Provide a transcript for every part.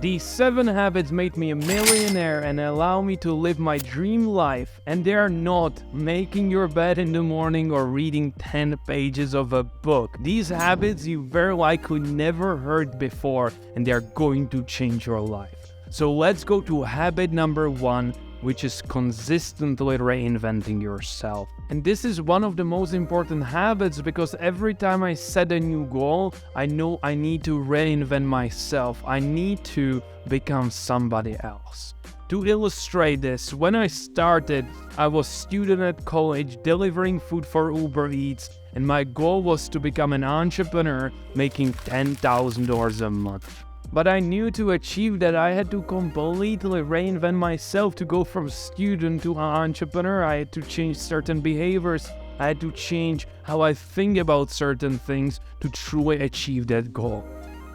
These 7 habits made me a millionaire and allow me to live my dream life, and they are not making your bed in the morning or reading 10 pages of a book. These habits you very likely never heard before, and they are going to change your life. So let's go to habit number 1, which is consistently reinventing yourself. And this is one of the most important habits because every time I set a new goal, I know I need to reinvent myself. I need to become somebody else. To illustrate this, when I started, I was a student at college delivering food for Uber Eats, and my goal was to become an entrepreneur making $10,000 a month. But I knew to achieve that I had to completely reinvent myself to go from student to entrepreneur. I had to change certain behaviors. I had to change how I think about certain things to truly achieve that goal.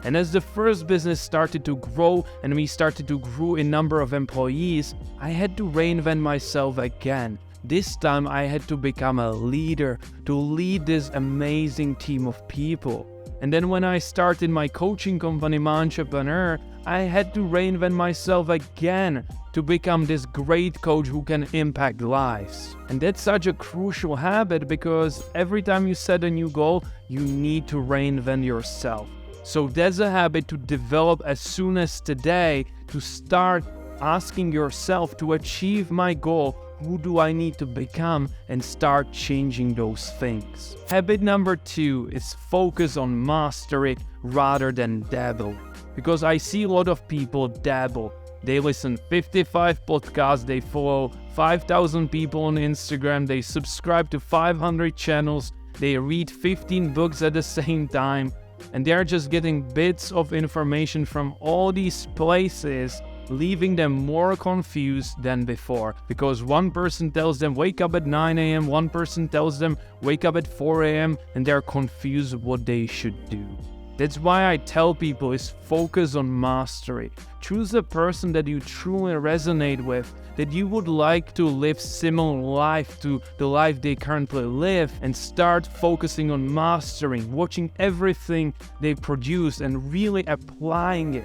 And as the first business started to grow and we started to grow in number of employees, I had to reinvent myself again. This time I had to become a leader, to lead this amazing team of people. And then when I started my coaching company, Entrepreneur, I had to reinvent myself again to become this great coach who can impact lives. And that's such a crucial habit because every time you set a new goal, you need to reinvent yourself. So that's a habit to develop as soon as today, to start asking yourself, to achieve my goal, who do I need to become, and start changing those things. Habit number 2 is focus on mastery rather than dabbling. Because I see a lot of people dabble. They listen 55 podcasts, they follow 5,000 people on Instagram, they subscribe to 500 channels, they read 15 books at the same time, and they're just getting bits of information from all these places, leaving them more confused than before. Because one person tells them wake up at 9 a.m., one person tells them wake up at 4 a.m., and they're confused what they should do. That's why I tell people is focus on mastery. Choose a person that you truly resonate with, that you would like to live similar life to the life they currently live, and start focusing on mastering, watching everything they produce and really applying it.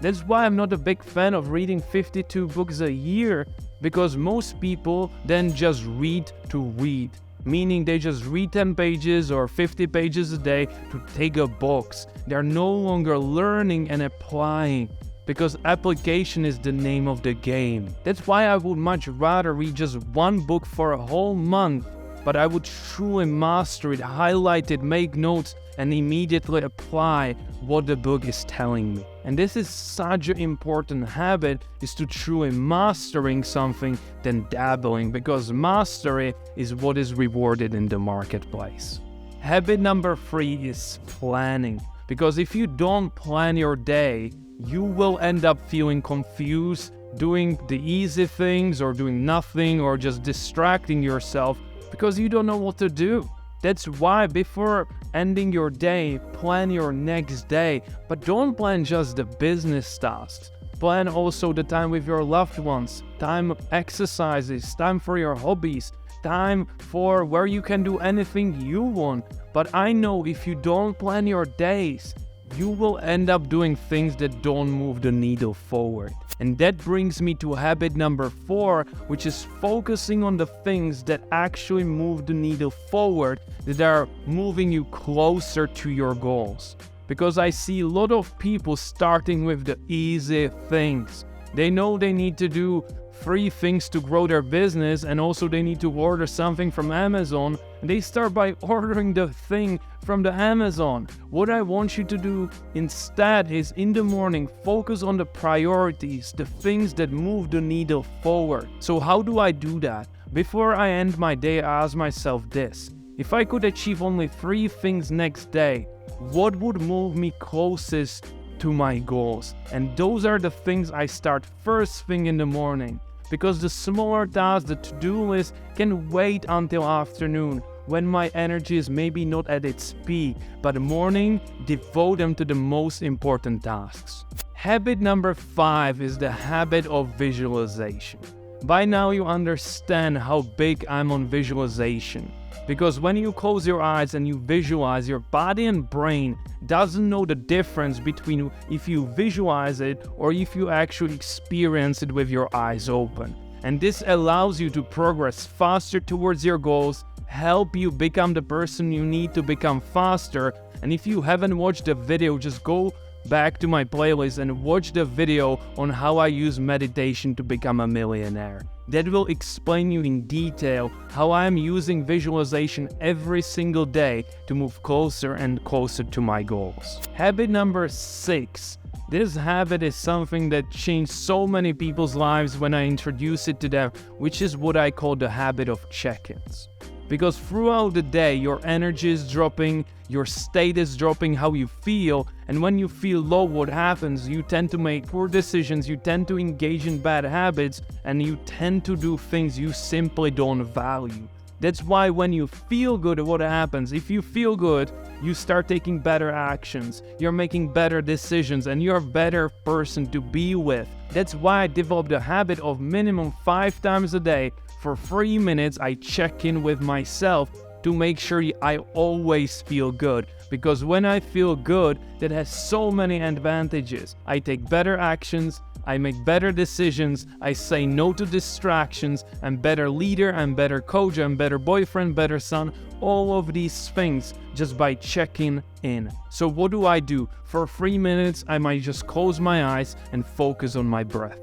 That's why I'm not a big fan of reading 52 books a year, because most people then just read to read. Meaning they just read 10 pages or 50 pages a day to take a box. They're no longer learning and applying, because application is the name of the game. That's why I would much rather read just one book for a whole month, but I would truly master it, highlight it, make notes, and immediately apply what the book is telling me. And this is such an important habit, is to truly mastering something than dabbling, because mastery is what is rewarded in the marketplace. Habit number 3 is planning. Because if you don't plan your day, you will end up feeling confused, doing the easy things or doing nothing or just distracting yourself because you don't know what to do. That's why before ending your day, plan your next day. But don't plan just the business tasks. Plan also the time with your loved ones, time exercises, time for your hobbies, time for where you can do anything you want. But I know if you don't plan your days, you will end up doing things that don't move the needle forward. And that brings me to habit number 4, which is focusing on the things that actually move the needle forward, that are moving you closer to your goals. Because I see a lot of people starting with the easy things. They know they need to do 3 things to grow their business, and also they need to order something from Amazon. And they start by ordering the thing from the Amazon. What I want you to do instead is in the morning, focus on the priorities, the things that move the needle forward. So how do I do that? Before I end my day, I ask myself this: if I could achieve only 3 things next day, what would move me closest to my goals? And those are the things I start first thing in the morning, because the smaller tasks, the to-do list, can wait until afternoon when my energy is maybe not at its peak, but morning, devote them to the most important tasks. Habit number 5 is the habit of visualization. By now you understand how big I'm on visualization. Because when you close your eyes and you visualize, your body and brain doesn't know the difference between if you visualize it or if you actually experience it with your eyes open. And this allows you to progress faster towards your goals, help you become the person you need to become faster. And if you haven't watched the video, just go back to my playlist and watch the video on how I use meditation to become a millionaire. That will explain you in detail how I am using visualization every single day to move closer and closer to my goals. Habit number 6. This habit is something that changed so many people's lives when I introduced it to them, which is what I call the habit of check-ins. Because throughout the day, your energy is dropping, your state is dropping, how you feel, and when you feel low, what happens? You tend to make poor decisions, you tend to engage in bad habits, and you tend to do things you simply don't value. That's why when you feel good, what happens? If you feel good, you start taking better actions, you're making better decisions, and you're a better person to be with. That's why I developed a habit of minimum 5 times a day. For 3 minutes, I check in with myself to make sure I always feel good. Because when I feel good, that has so many advantages. I take better actions, I make better decisions, I say no to distractions, I'm better leader, I'm better coach, I'm better boyfriend, better son, all of these things just by checking in. So what do? For 3 minutes, I might just close my eyes and focus on my breath.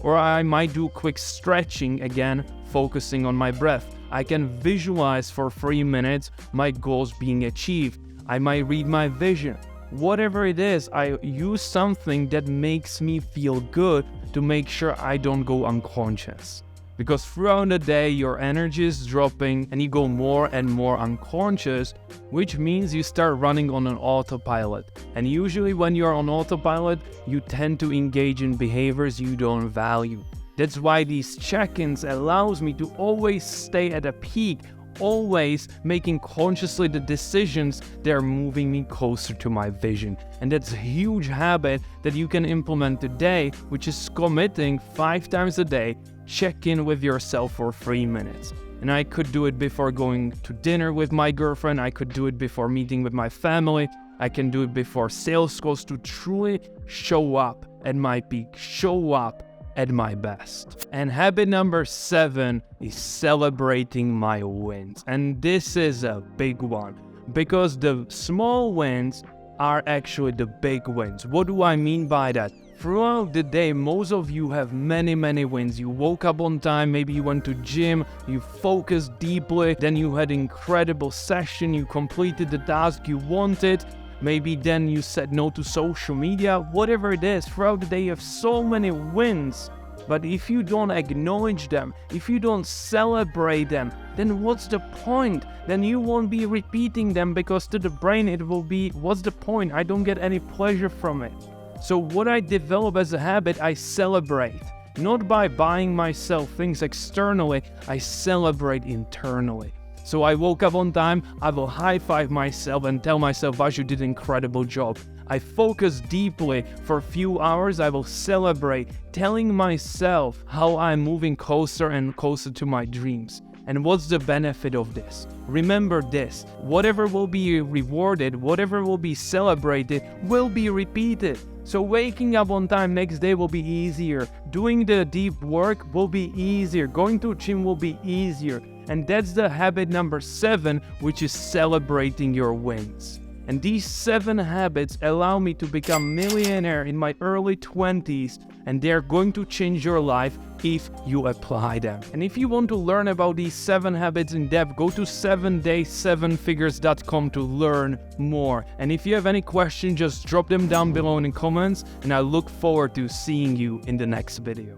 Or I might do quick stretching again, focusing on my breath. I can visualize for 3 minutes my goals being achieved. I might read my vision. Whatever it is, I use something that makes me feel good to make sure I don't go unconscious. Because throughout the day, your energy is dropping and you go more and more unconscious, which means you start running on an autopilot. And usually when you're on autopilot, you tend to engage in behaviors you don't value. That's why these check-ins allows me to always stay at a peak, always making consciously the decisions that are moving me closer to my vision. And that's a huge habit that you can implement today, which is committing 5 times a day, check in with yourself for 3 minutes. And I could do it before going to dinner with my girlfriend, I could do it before meeting with my family, I can do it before sales calls to truly show up at my peak, show up at my best. And habit number 7 is celebrating my wins. And this is a big one because the small wins are actually the big wins. What do I mean by that? Throughout the day, most of you have many wins. You woke up on time, maybe you went to gym, you focused deeply, then you had incredible session, you completed the task you wanted. Maybe then you said no to social media, whatever it is. Throughout the day you have so many wins, but if you don't acknowledge them, if you don't celebrate them, then what's the point? Then you won't be repeating them because to the brain it will be, what's the point? I don't get any pleasure from it. So what I develop as a habit, I celebrate. Not by buying myself things externally, I celebrate internally. So I woke up on time, I will high-five myself and tell myself, Vash, you did an incredible job. I focus deeply for a few hours, I will celebrate, telling myself how I'm moving closer and closer to my dreams. And what's the benefit of this? Remember this, whatever will be rewarded, whatever will be celebrated, will be repeated. So waking up on time next day will be easier. Doing the deep work will be easier. Going to gym will be easier. And that's the habit number 7, which is celebrating your wins. And these 7 habits allow me to become millionaire in my early 20s, and they're going to change your life if you apply them. And if you want to learn about these 7 habits in depth, go to 7days7figures.com to learn more. And if you have any questions, just drop them down below in the comments, and I look forward to seeing you in the next video.